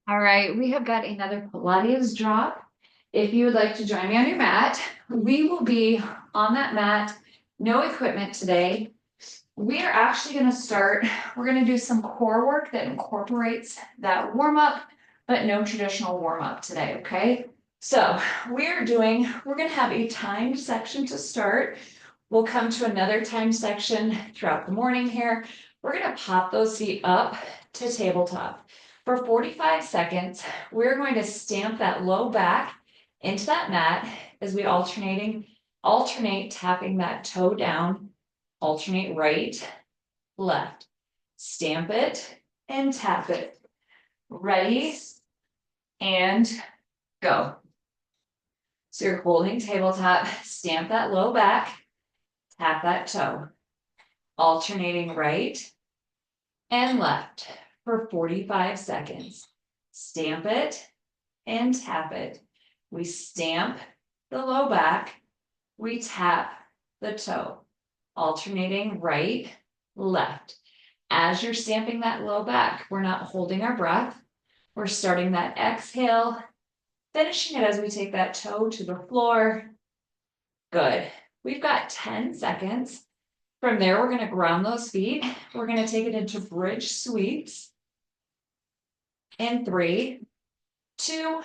All right, we have got another Pilates drop. If you would like to join me on your mat, we will be on that mat, no equipment today. We are actually going to start, we're going to do some core work that incorporates that warm up, but no traditional warm up today, okay? So we're going to have a timed section to start. We'll come to another timed section throughout the morning here. We're going to pop those feet up to tabletop. For 45 seconds, we're going to stamp that low back into that mat as we alternate tapping that toe down, alternate right, left. Stamp it and tap it. Ready and go. So you're holding tabletop, stamp that low back, tap that toe. Alternating right and left for 45 seconds. Stamp it and tap it. We stamp the low back, we tap the toe, alternating right, left. As you're stamping that low back, we're not holding our breath. We're starting that exhale, finishing it as we take that toe to the floor. Good. We've got 10 seconds. From there, we're going to ground those feet. We're going to take it into bridge sweeps. In 3, 2,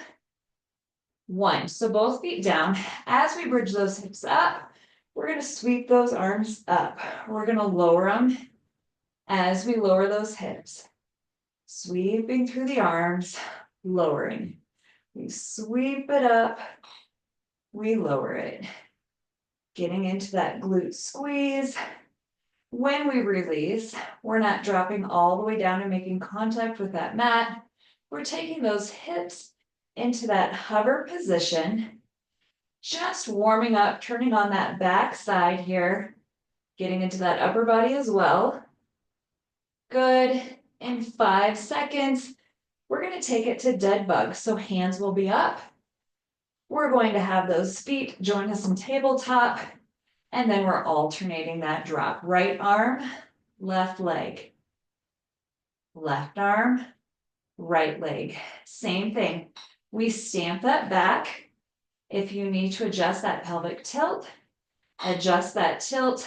1. So both feet down. As we bridge those hips up, we're going to sweep those arms up. We're going to lower them as we lower those hips. Sweeping through the arms, lowering. We sweep it up, we lower it. Getting into that glute squeeze. When we release, we're not dropping all the way down and making contact with that mat. We're taking those hips into that hover position, just warming up, turning on that back side here, getting into that upper body as well. Good. In 5 seconds, we're going to take it to dead bug. So hands will be up. We're going to have those feet join us in tabletop, and then we're alternating that drop. Right arm, left leg, left arm, right leg. Same thing. We stamp that back. If you need to adjust that pelvic tilt, adjust that tilt.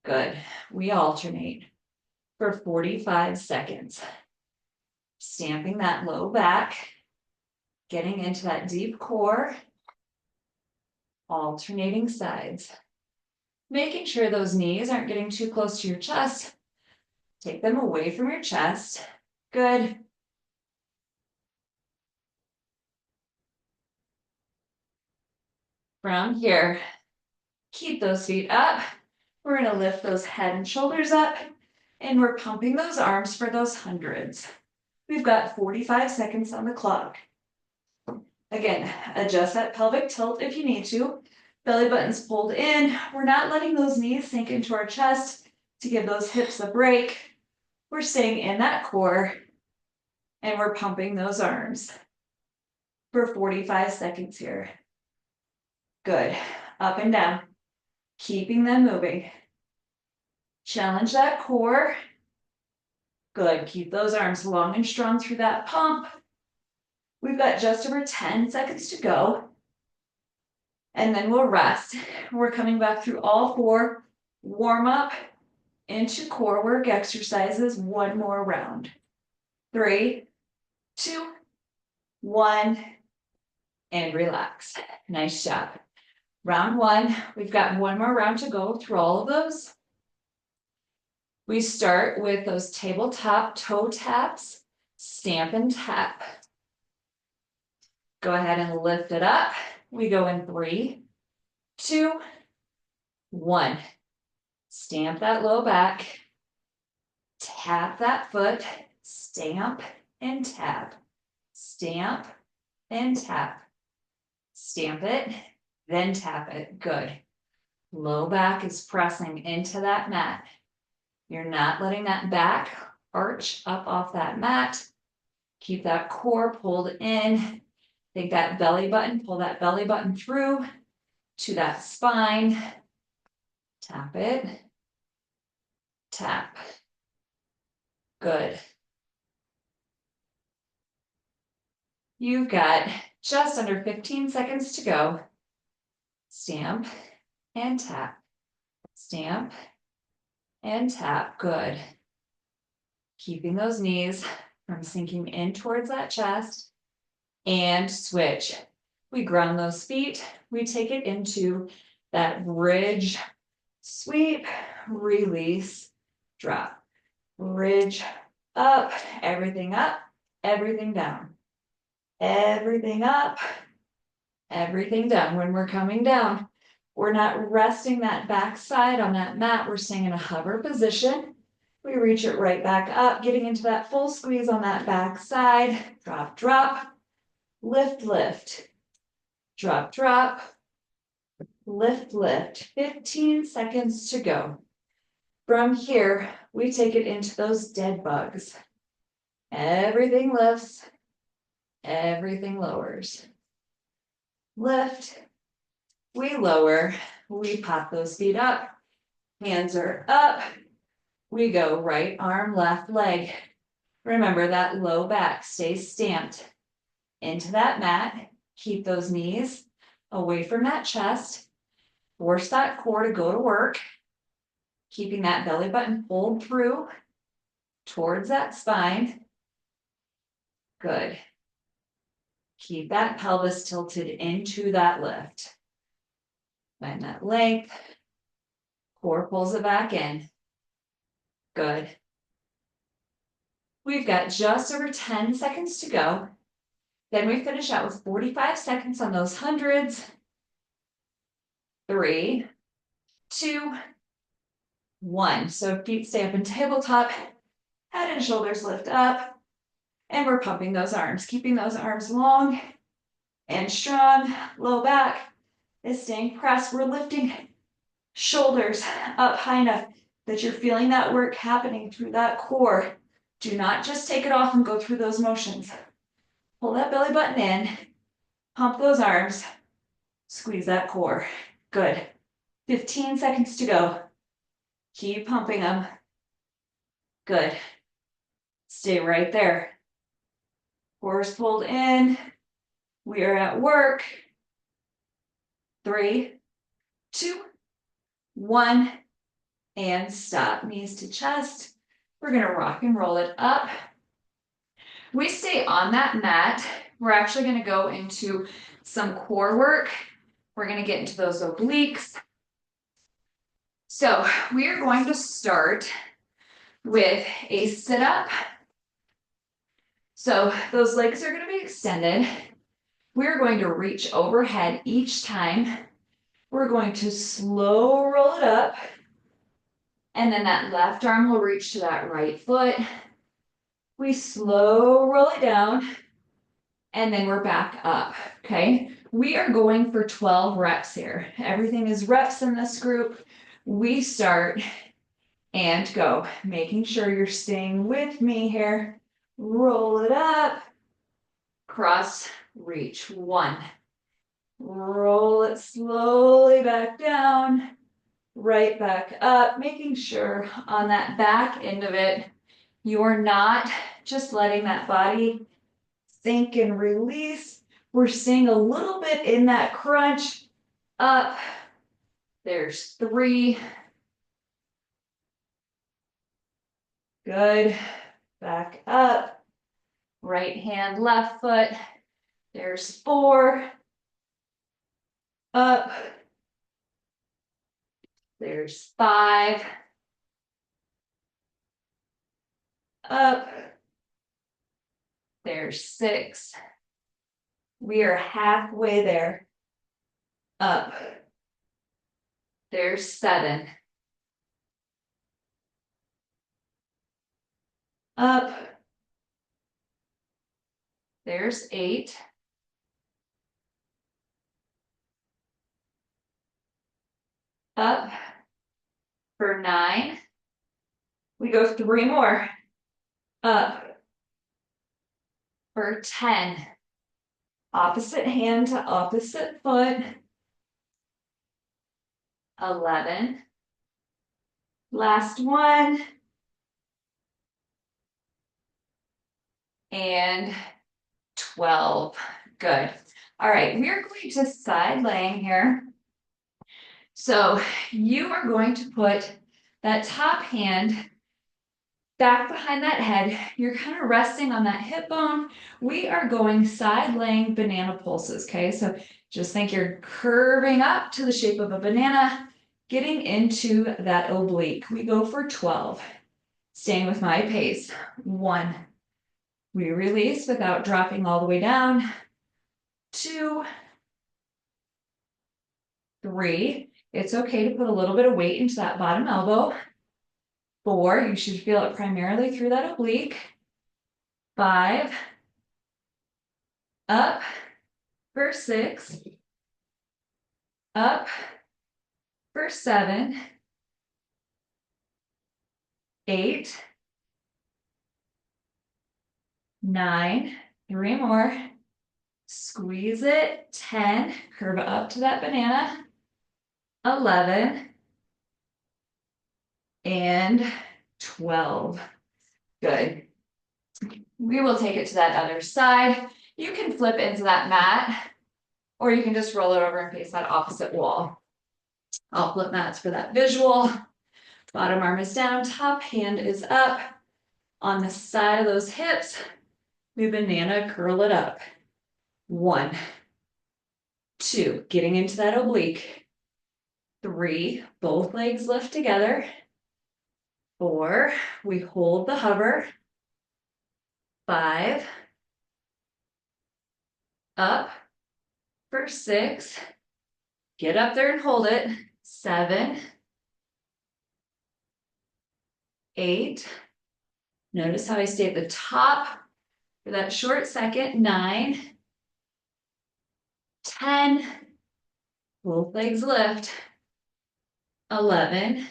Good. We alternate for 45 seconds. Stamping that low back, getting into that deep core, alternating sides. Making sure those knees aren't getting too close to your chest. Take them away from your chest. Good. From here, keep those feet up. We're going to lift those head and shoulders up, and we're pumping those arms for those hundreds. We've got 45 seconds on the clock. Again, adjust that pelvic tilt if you need to. Belly button's pulled in. We're not letting those knees sink into our chest to give those hips a break. We're staying in that core, and we're pumping those arms for 45 seconds here. Good. Up and down. Keeping them moving. Challenge that core. Good. Keep those arms long and strong through that pump. We've got just over 10 seconds to go. And then we'll rest. We're coming back through all 4. Warm up into core work exercises. 1 more round. 3, 2, 1, and relax. Nice job. Round 1, we've got 1 more round to go through all of those. We start with those tabletop toe taps, stamp and tap. Go ahead and lift it up. We go in 3, 2, 1. Stamp that low back, tap that foot, stamp and tap, stamp and tap, stamp it, then tap it. Good. Low back is pressing into that mat. You're not letting that back arch up off that mat. Keep that core pulled in. Take that belly button, pull that belly button through to that spine. Tap it. Tap. Good. You've got just under 15 seconds to go. Stamp and tap, stamp and tap, good. Keeping those knees from sinking in towards that chest, and switch. We ground those feet, we take it into that bridge, sweep, release, drop, bridge, up, everything down, everything up, everything down. When we're coming down, we're not resting that back side on that mat. We're staying in a hover position. We reach it right back up, getting into that full squeeze on that back side. Drop, drop, lift, lift, drop, drop, lift, lift. 15 seconds to go. From here, we take it into those dead bugs. Everything lifts, everything lowers. Lift, we lower, we pop those feet up, hands are up, we go right arm, left leg. Remember that low back stays stamped into that mat. Keep those knees away from that chest. Force that core to go to work. Keeping that belly button pulled through towards that spine. Good. Keep that pelvis tilted into that lift. Find that length. Core pulls it back in. Good. We've got just over 10 seconds to go. Then we finish out with 45 seconds on those hundreds. 3, 2, 1. So feet stay up in tabletop, head and shoulders lift up, and we're pumping those arms, keeping those arms long and strong. Low back is staying pressed. We're lifting shoulders up high enough that you're feeling that work happening through that core. Do not just take it off and go through those motions. Pull that belly button in, pump those arms, squeeze that core. Good. 15 seconds to go. Keep pumping them. Good. Stay right there. Core's pulled in. We are at work. 3, 2, 1, and stop. Knees to chest. We're gonna rock and roll it up. We stay on that mat. We're actually gonna go into some core work. We're gonna get into those obliques. So we are going to start with a sit-up. So those legs are gonna be extended. We're going to reach overhead each time. We're going to slow roll it up. And then that left arm will reach to that right foot. We slow roll it down. And then we're back up, okay? We are going for 12 reps here. Everything is reps in this group. We start and go. Making sure you're staying with me here. Roll it up. Cross, reach. 1. Roll it slowly back down. Right back up. Making sure on that back end of it, you're not just letting that body sink and release. We're staying a little bit in that crunch. Up. There's 3. Good. Back up. Right hand, left foot. There's 4. Up. There's 5. Up. There's 6. We are halfway there. Up. There's 7. Up. There's 8. Up. For 9. We go 3 more. Up. For 10. Opposite hand to opposite foot. 11. Last one. And 12. Good. All right, we are going to side laying here. So you are going to put that top hand back behind that head. You're kind of resting on that hip bone. We are going side laying banana pulses, okay? So just think you're curving up to the shape of a banana, getting into that oblique. We go for 12. Staying with my pace. 1. We release without dropping all the way down. 2. 3. It's okay to put a little bit of weight into that bottom elbow. 4. You should feel it primarily through that oblique. 5. Up for 6. Up for 7. 8. 9. 3 more. Squeeze it. 10. Curve up to that banana. 11. And 12. Good. We will take it to that other side. You can flip into that mat, or you can just roll it over and face that opposite wall. I'll flip mats for that visual. Bottom arm is down, top hand is up. On the side of those hips, we banana curl it up. 1, 2, getting into that oblique. 3, both legs lift together. 4, we hold the hover. 5, up for 6, get up there and hold it. 7, 8, notice how I stay at the top for that short second. 9, 10, both legs lift. 11,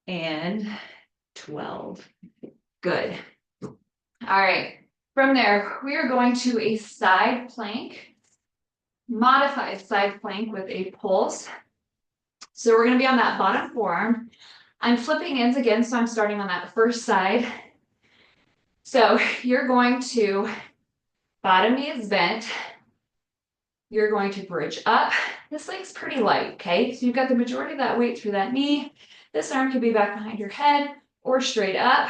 and 12. Good. All right, from there, we are going to a side plank, modified side plank with a pulse. So we're gonna be on that bottom forearm. I'm flipping ends again, so I'm starting on that first side. So you're going to, bottom knee is bent. You're going to bridge up. This leg's pretty light, okay? So you've got the majority of that weight through that knee. This arm could be back behind your head or straight up.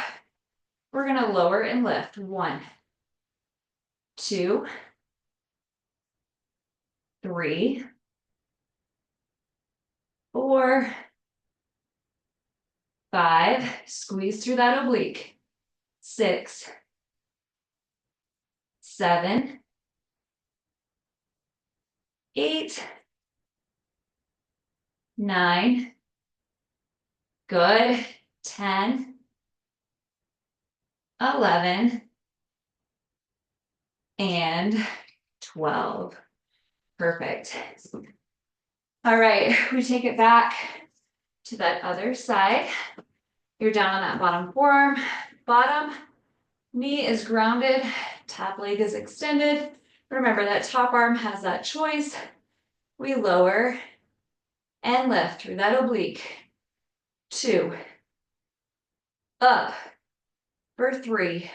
We're gonna lower and lift. 1, 2, 3, 4, 5, squeeze through that oblique. 6, 7, 8, 9, good, 10, 11, and 12. Perfect. All right, we take it back to that other side. You're down on that bottom forearm. Bottom knee is grounded, top leg is extended. Remember that top arm has that choice. We lower and lift through that oblique. 2, up for 3,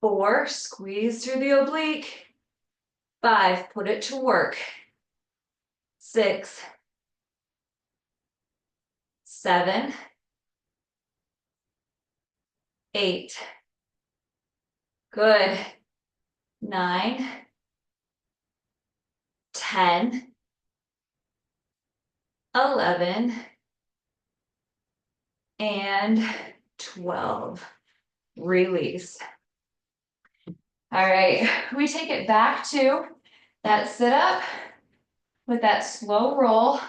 4, squeeze through the oblique. 5, put it to work. 6, 7, 8, good. 9, 10, 11, and 12. Release. All right, we take it back to that sit up with that slow roll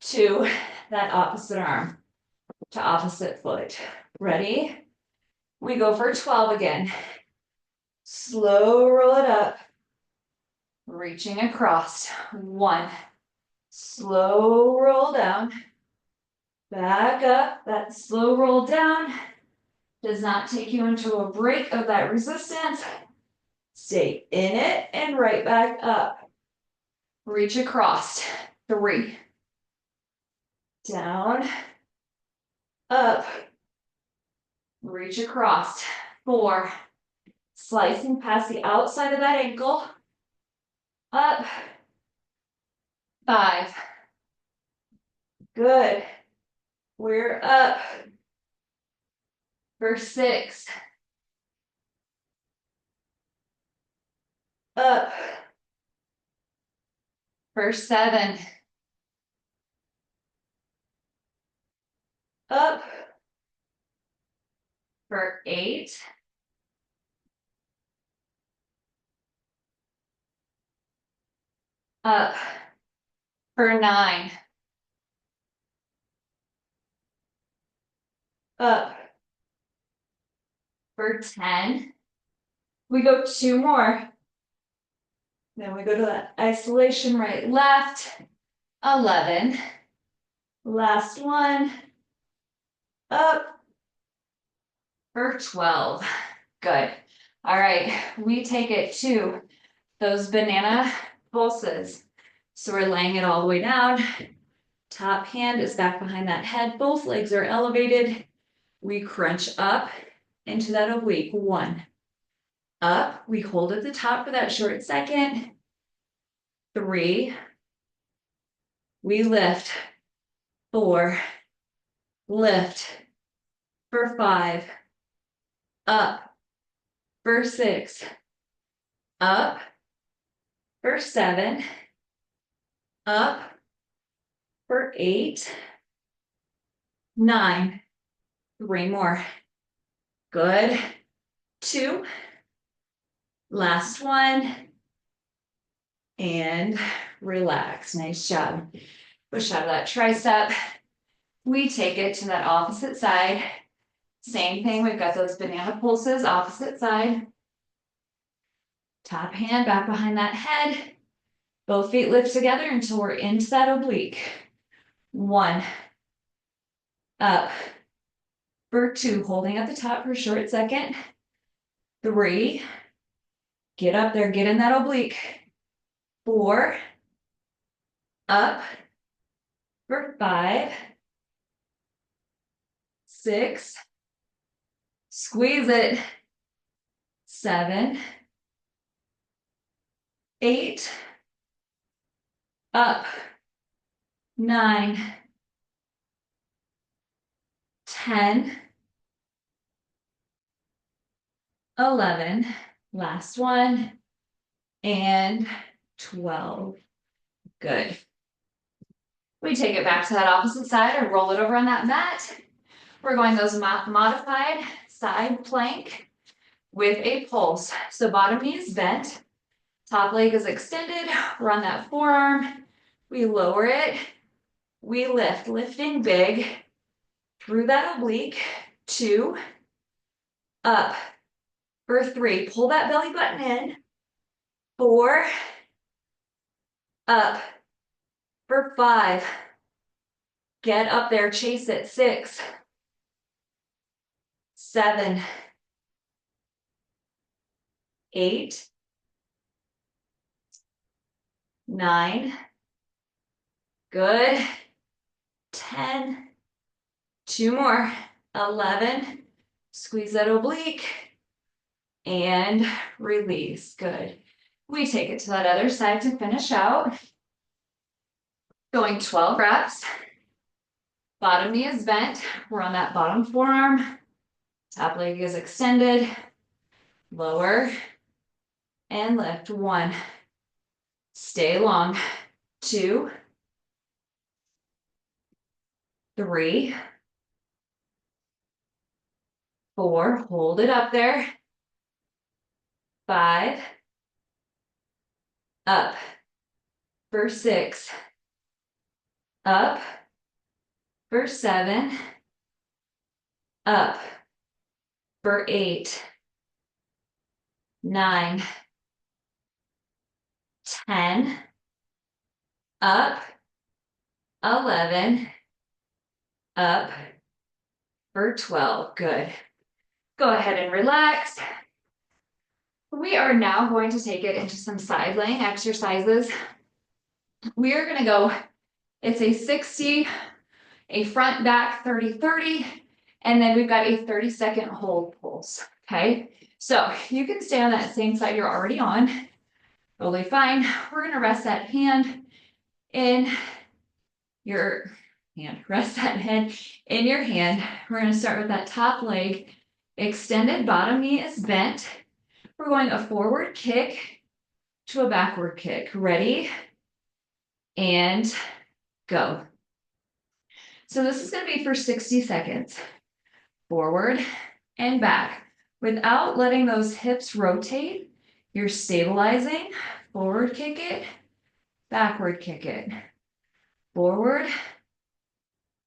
to that opposite arm, to opposite foot. Ready? We go for 12 again. Slow roll it up, reaching across. 1, slow roll down, back up. That slow roll down does not take you into a break of that resistance. Stay in it and right back up. Reach across. 3, down, up, reach across. 4, Slicing past the outside of that ankle. Up. 5. Good. We're up for 6. Up for 7. Up for 8. Up for 9. Up for 10. We go 2 more. Then we go to that isolation right, left. 11. Last one. Up for 12. Good. All right, we take it to those banana pulses. So we're laying it all the way down. Top hand is back behind that head. Both legs are elevated. We crunch up into that oblique. 1. Up. We hold at the top for that short second. 3. We lift. 4. Lift. For 5. Up. For 6. Up. For 7. Up. For 8. 9. 3 more. Good. 2. Last one. And relax. Nice job. Push out of that tricep. We take it to that opposite side. Same thing. We've got those banana pulses, opposite side. Top hand back behind that head. Both feet lift together until we're into that oblique. 1. Up. For 2. Holding at the top for a short second. 3. Get up there. Get in that oblique. 4. Up. For 5. 6. Squeeze it. 7. 8. Up. 9. 10. 11. Last one. And 12. Good. We take it back to that opposite side and roll it over on that mat. We're going those modified side plank with a pulse. So bottom knee is bent. Top leg is extended. We're on that forearm. We lower it. We lift, lifting big through that oblique. 2. Up for 3. Pull that belly button in. 4. Up for 5. Get up there, chase it. 6. 7. 8. 9. Good. 10. 2 more. 11. Squeeze that oblique. And release. Good. We take it to that other side to finish out. Going 12 reps. Bottom knee is bent. We're on that bottom forearm. Top leg is extended. Lower and lift. 1. Stay long. 2. 3. 4. Hold it up there. 5. Up for 6. Up for 7. Up for 8. 9. 10. Up. 11. Up for 12. Good. Go ahead and relax. We are now going to take it into some side laying exercises. We are going to go, it's a 60, a front back 30-30, and then we've got a 30-second hold pulse. Okay, so you can stay on that same side you're already on. Totally fine. We're gonna rest that hand in your hand. Rest that head in your hand. We're gonna start with that top leg extended, bottom knee is bent. We're going a forward kick to a backward kick. Ready? And go. So this is gonna be for 60 seconds. Forward and back. Without letting those hips rotate, you're stabilizing. Forward kick it, backward kick it. Forward,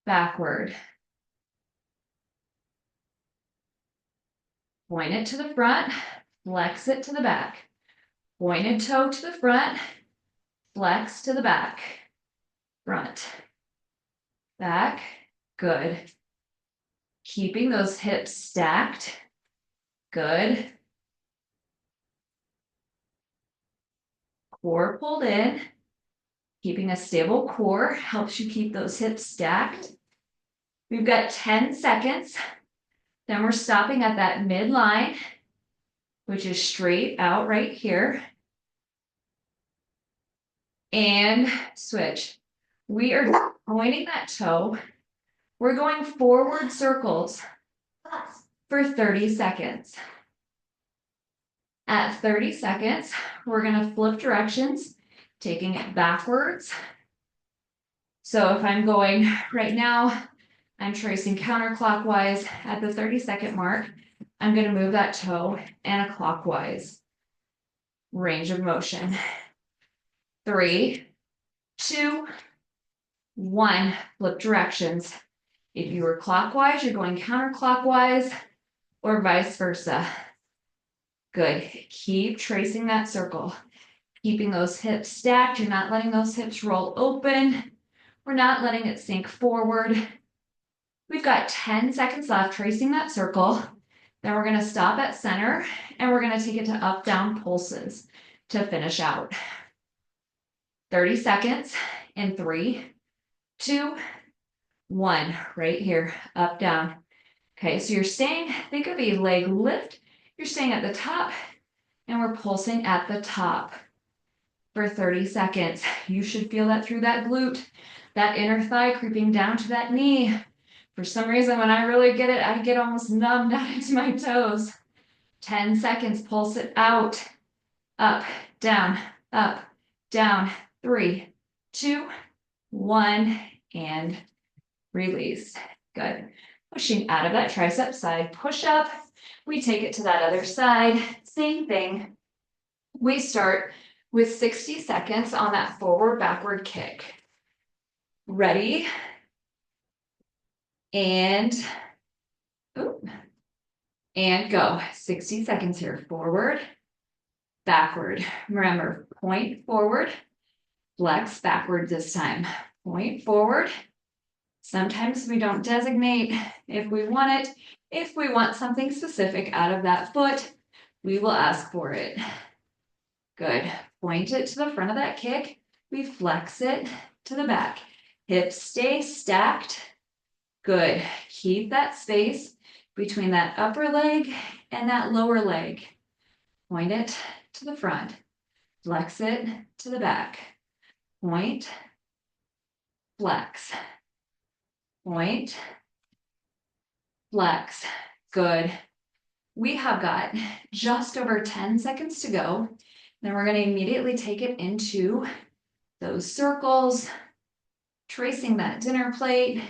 backward. Point it to the front, flex it to the back. Pointed toe to the front, flex to the back. Front, back, good. Keeping those hips stacked, good. Core pulled in. Keeping a stable core helps you keep those hips stacked. We've got 10 seconds. Then we're stopping at that midline, which is straight out right here. And switch. We are pointing that toe. We're going forward circles for 30 seconds. At 30 seconds, we're going to flip directions, taking it backwards. So if I'm going right now, I'm tracing counterclockwise at the 30-second mark. I'm going to move that toe and a clockwise range of motion. 3, 2, 1. Flip directions. If you were clockwise, you're going counterclockwise or vice versa. Good. Keep tracing that circle. Keeping those hips stacked. You're not letting those hips roll open. We're not letting it sink forward. We've got 10 seconds left tracing that circle. Then we're going to stop at center and we're going to take it to up down pulses to finish out. 30 seconds in 3, 2, 1. Right here, up down. Okay, so you're staying, think of a leg lift. You're staying at the top and we're pulsing at the top for 30 seconds. You should feel that through that glute, that inner thigh creeping down to that knee. For some reason, when I really get it, I get almost numb down into my toes. 10 seconds, pulse it out. Up, down, 3, 2, 1, and release. Good. Pushing out of that tricep side, push up. We take it to that other side. Same thing. We start with 60 seconds on that forward backward kick. Ready? And go. 60 seconds here. Forward, backward. Remember, point forward, flex backward this time. Point forward. Sometimes we don't designate if we want it. If we want something specific out of that foot, we will ask for it. Good. Point it to the front of that kick. We flex it to the back. Hips stay stacked. Good. Keep that space between that upper leg and that lower leg. Point it to the front. Flex it to the back. Point, flex. Point, flex. Good. We have got just over 10 seconds to go. Then we're going to immediately take it into those circles, tracing that dinner plate.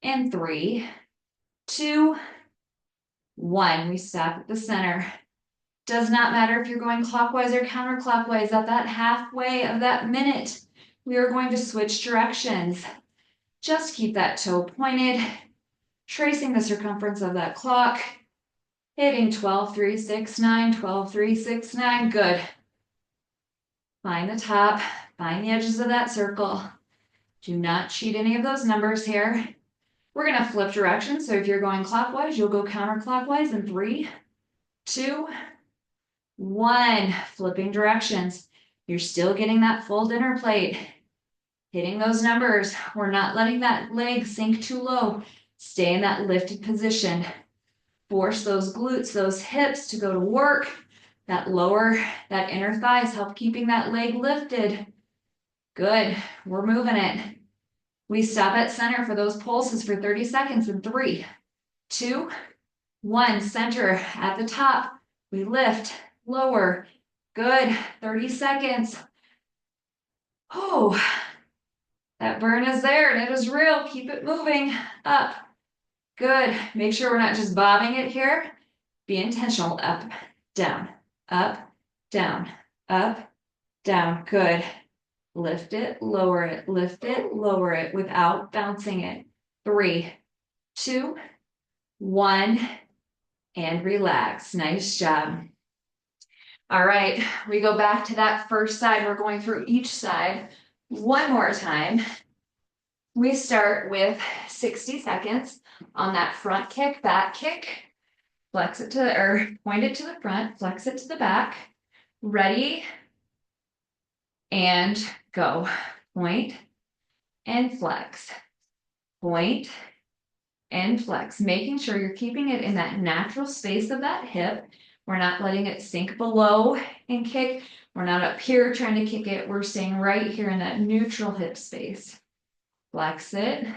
And 3, 2, 1. We stop at the center. Does not matter if you're going clockwise or counterclockwise. At that halfway of that minute, we are going to switch directions. Just keep that toe pointed, tracing the circumference of that clock, hitting 12, 3, 6, 9, 12, 3, 6, 9. Good. Find the top, find the edges of that circle. Do not cheat any of those numbers here. We're going to flip directions. So if you're going clockwise, you'll go counterclockwise in 3, 2, 1. Flipping directions. You're still getting that full dinner plate. Hitting those numbers. We're not letting that leg sink too low. Stay in that lifted position. Force those glutes, those hips to go to work. That lower, that inner thighs help keeping that leg lifted. Good, we're moving it. We stop at center for those pulses for 30 seconds in 3, 2, 1. Center at the top. We lift, lower. Good, 30 seconds. Oh, that burn is there and it is real. Keep it moving up. Good. Make sure we're not just bobbing it here. Be intentional. Up, down, up, down, up, down. Good. Lift it, lower it, lift it, lower it without bouncing it. 3, 2, 1, and relax. Nice job. All right, we go back to that first side. We're going through each side one more time. We start with 60 seconds on that front kick, back kick. Flex it to, or point it to the front, flex it to the back. Ready, and go. Point and flex. Point and flex. Making sure you're keeping it in that natural space of that hip. We're not letting it sink below and kick. We're not up here trying to kick it. We're staying right here in that neutral hip space. Flex it.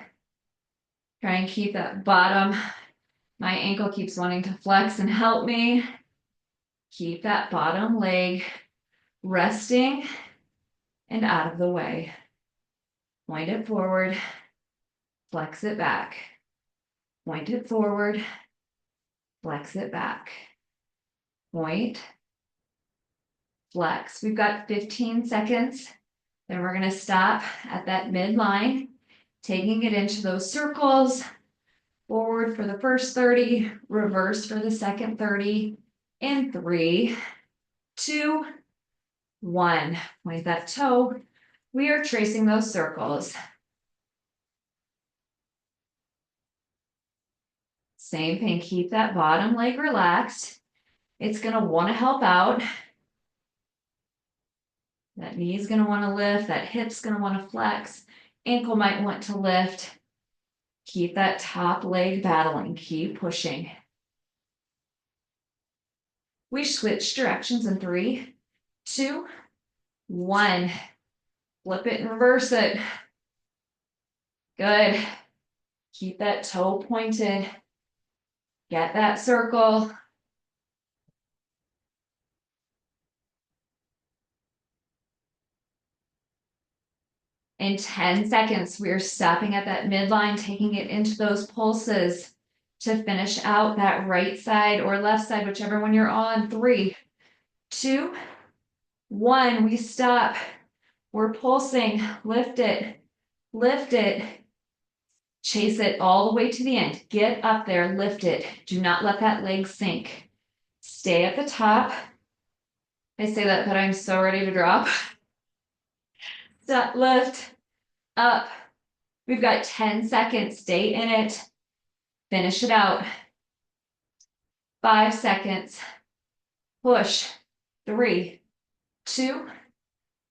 Try and keep that bottom. My ankle keeps wanting to flex and help me. Keep that bottom leg resting and out of the way. Point it forward. Flex it back. Point it forward. Flex it back. Point. Flex. We've got 15 seconds. Then we're going to stop at that midline, taking it into those circles. Forward for the first 30, reverse for the second 30, in 3, 2, 1. Point that toe. We are tracing those circles. Same thing, keep that bottom leg relaxed. It's going to want to help out. That knee's going to want to lift, that hip's going to want to flex, ankle might want to lift. Keep that top leg battling, keep pushing. We switch directions in 3, 2, 1. Flip it and reverse it. Good. Keep that toe pointed. Get that circle. In 10 seconds, we're stopping at that midline, taking it into those pulses to finish out that right side or left side, whichever one you're on. 3, 2, 1. We stop. We're pulsing. Lift it. Lift it. Chase it all the way to the end. Get up there. Lift it. Do not let that leg sink. Stay at the top. I say that, but I'm so ready to drop. Stop, lift, up. We've got 10 seconds. Stay in it. Finish it out. 5 seconds. Push. 3, 2,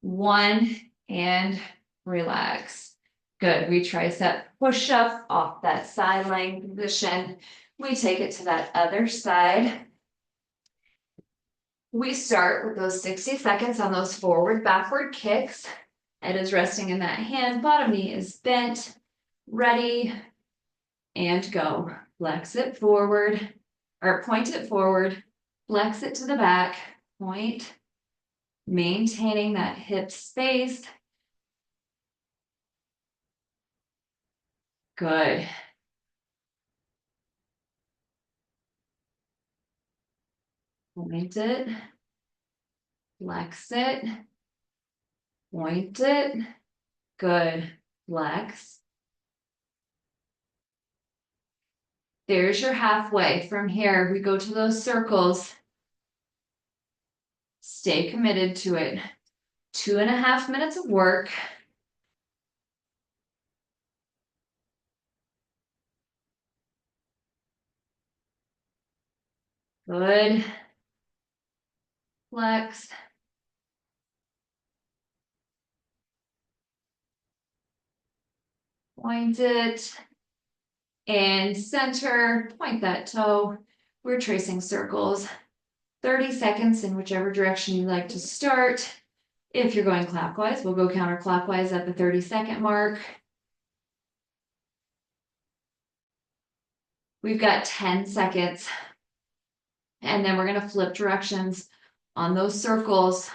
1, and relax. Good. We tricep push up off that side laying position. We take it to that other side. We start with those 60 seconds on those forward, backward kicks. Head is resting in that hand, bottom knee is bent, ready, and go. Flex it forward, or point it forward, flex it to the back, point, maintaining that hip space. Good. Point it, flex it, point it, good, flex. There's your halfway. From here, we go to those circles. Stay committed to it. 2.5 minutes of work. Good. Flex. Point it. And center, point that toe. We're tracing circles, 30 seconds in whichever direction you like to start. If you're going clockwise, we'll go counterclockwise at the 30-second mark. We've got 10 seconds. And then we're going to flip directions on those circles.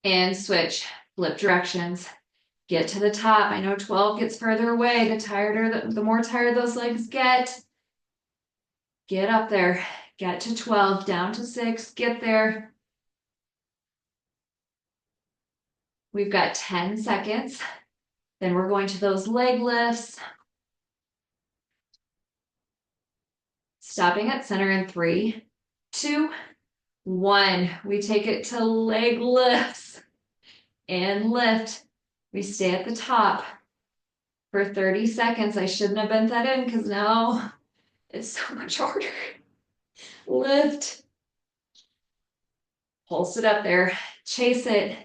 And switch, flip directions, get to the top. I know 12 gets further away. The more tired those legs get up there, get to 12, down to 6, get there. We've got 10 seconds. Then we're going to those leg lifts. Stopping at center in 3, 2, 1. We take it to leg lifts and lift. We stay at the top for 30 seconds. I shouldn't have bent that in because now it's so much harder. Lift. Pulse it up there. Chase it.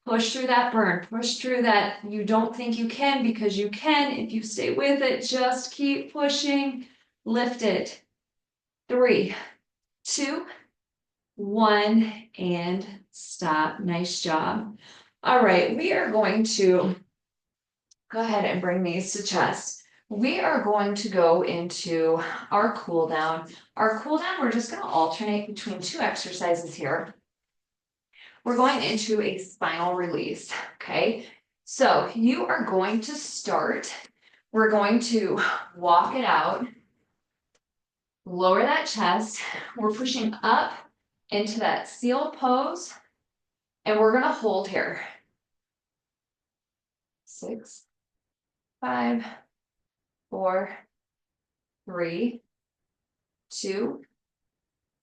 Push through that burn. Push through that you don't think you can, because you can if you stay with it. Just keep pushing. Lift it. 3, 2, 1, and stop. Nice job. All right, we are going to go ahead and bring these to chest. We are going to go into our cool down. Our cool down, we're just going to alternate between 2 exercises here. We're going into a spinal release, okay? So you are going to start, we're going to walk it out, lower that chest. We're pushing up into that seal pose, and we're going to hold here. 6, 5, 4, 3, 2,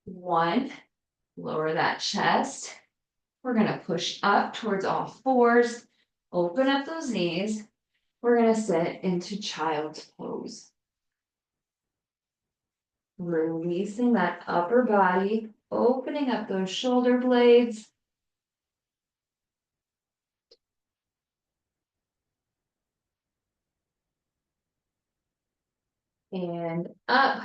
1. Lower that chest. We're going to push up towards all fours. Open up those knees. We're going to sit into child's pose. Releasing that upper body, opening up those shoulder blades. And up.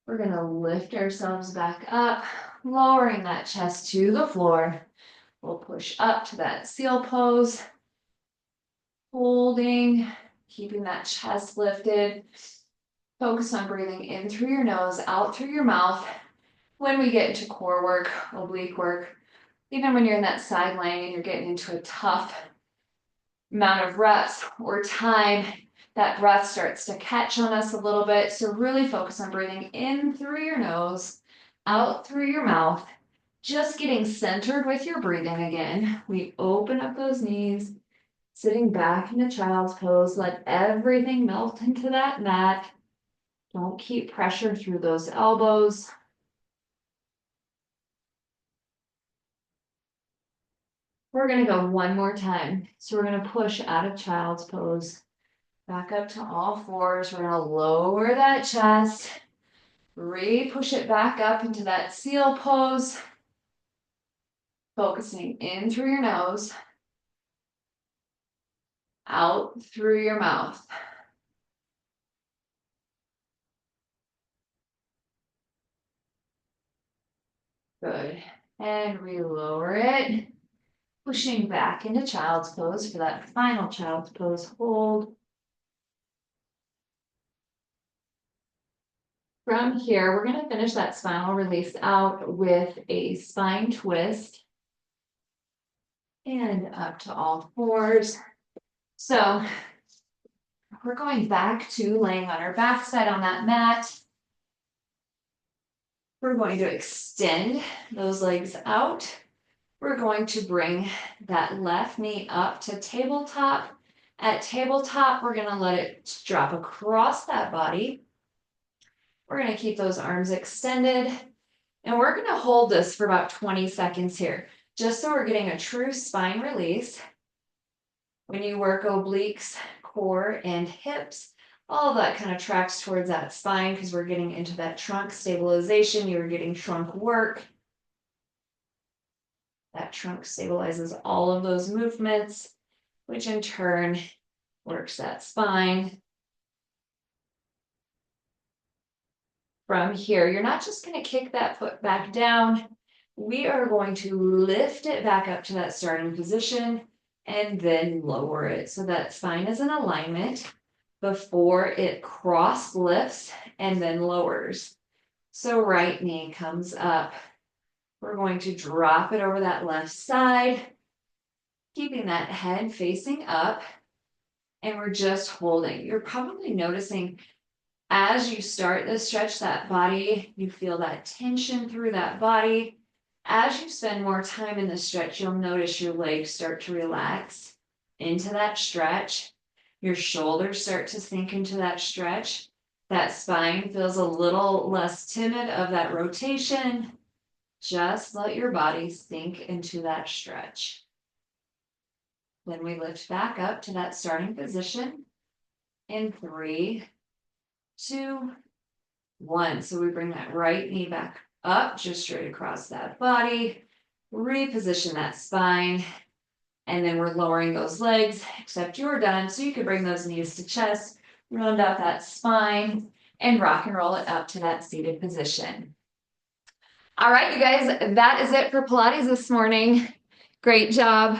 We're going to lift ourselves back up, lowering that chest to the floor. We'll push up to that seal pose, holding, keeping that chest lifted. Focus on breathing in through your nose, out through your mouth. When we get into core work, oblique work, even when you're in that side laying and you're getting into a tough amount of reps or time, that breath starts to catch on us a little bit. So really focus on breathing in through your nose, out through your mouth, just getting centered with your breathing again. We open up those knees, sitting back into child's pose. Let everything melt into that mat. Don't keep pressure through those elbows. We're going to go one more time. So we're going to push out of child's pose. Back up to all fours. We're going to lower that chest. Re-push it back up into that seal pose. Focusing in through your nose. Out through your mouth. Good. And re-lower it. Pushing back into child's pose for that final child's pose hold. From here, we're going to finish that spinal release out with a spine twist. And up to all fours. So we're going back to laying on our backside on that mat. We're going to extend those legs out. We're going to bring that left knee up to tabletop. At tabletop, we're going to let it drop across that body. We're going to keep those arms extended. And we're going to hold this for about 20 seconds here, just so we're getting a true spine release. When you work obliques, core, and hips, all of that kind of tracks towards that spine because we're getting into that trunk stabilization. You're getting trunk work. That trunk stabilizes all of those movements, which in turn works that spine. From here, you're not just going to kick that foot back down. We are going to lift it back up to that starting position and then lower it so that spine is in alignment before it cross lifts and then lowers. So right knee comes up. We're going to drop it over that left side, keeping that head facing up, and we're just holding. You're probably noticing as you start this stretch, that body, you feel that tension through that body. As you spend more time in the stretch, you'll notice your legs start to relax into that stretch. Your shoulders start to sink into that stretch. That spine feels a little less timid of that rotation. Just let your body sink into that stretch. Then we lift back up to that starting position in 3, 2, 1. So we bring that right knee back up, just straight across that body, reposition that spine, and then we're lowering those legs, except you're done. So you could bring those knees to chest, round out that spine, and rock and roll it up to that seated position. All right, you guys, that is it for Pilates this morning. Great job.